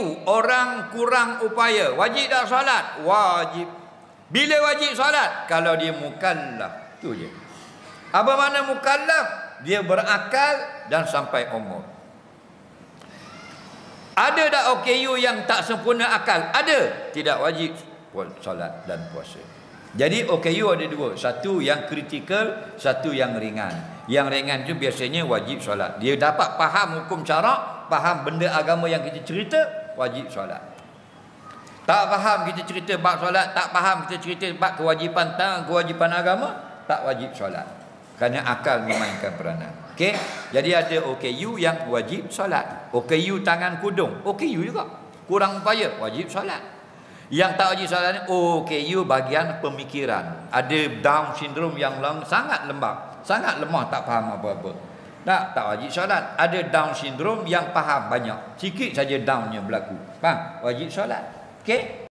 OKU, orang kurang upaya. Wajib tak solat? Wajib. Bila wajib solat? Kalau dia mukallaf. Tu je. Apa makna mukallaf? Dia berakal dan sampai umur. Ada tak OKU yang tak sempurna akal? Ada. Tidak wajib solat dan puasa. Jadi OKU ada dua. Satu yang kritikal, satu yang ringan. Yang ringan tu biasanya wajib solat. Dia dapat faham hukum syarak, faham benda agama yang kita cerita, wajib solat. Tak faham kita cerita bab solat, tak faham kita cerita bab kewajipan agama, tak wajib solat. Kerana akal memainkan peranan. Okey? Jadi ada OKU yang wajib solat. OKU tangan kudung, OKU juga. Kurang upaya, wajib solat. Yang tak wajib solat ni OKU bahagian pemikiran. Ada Down syndrome yang sangat lembab, sangat lemah, tak faham apa-apa. Tak wajib solat. Ada Down syndrome yang faham banyak, sikit saja downnya berlaku. Faham? Wajib solat. Okey?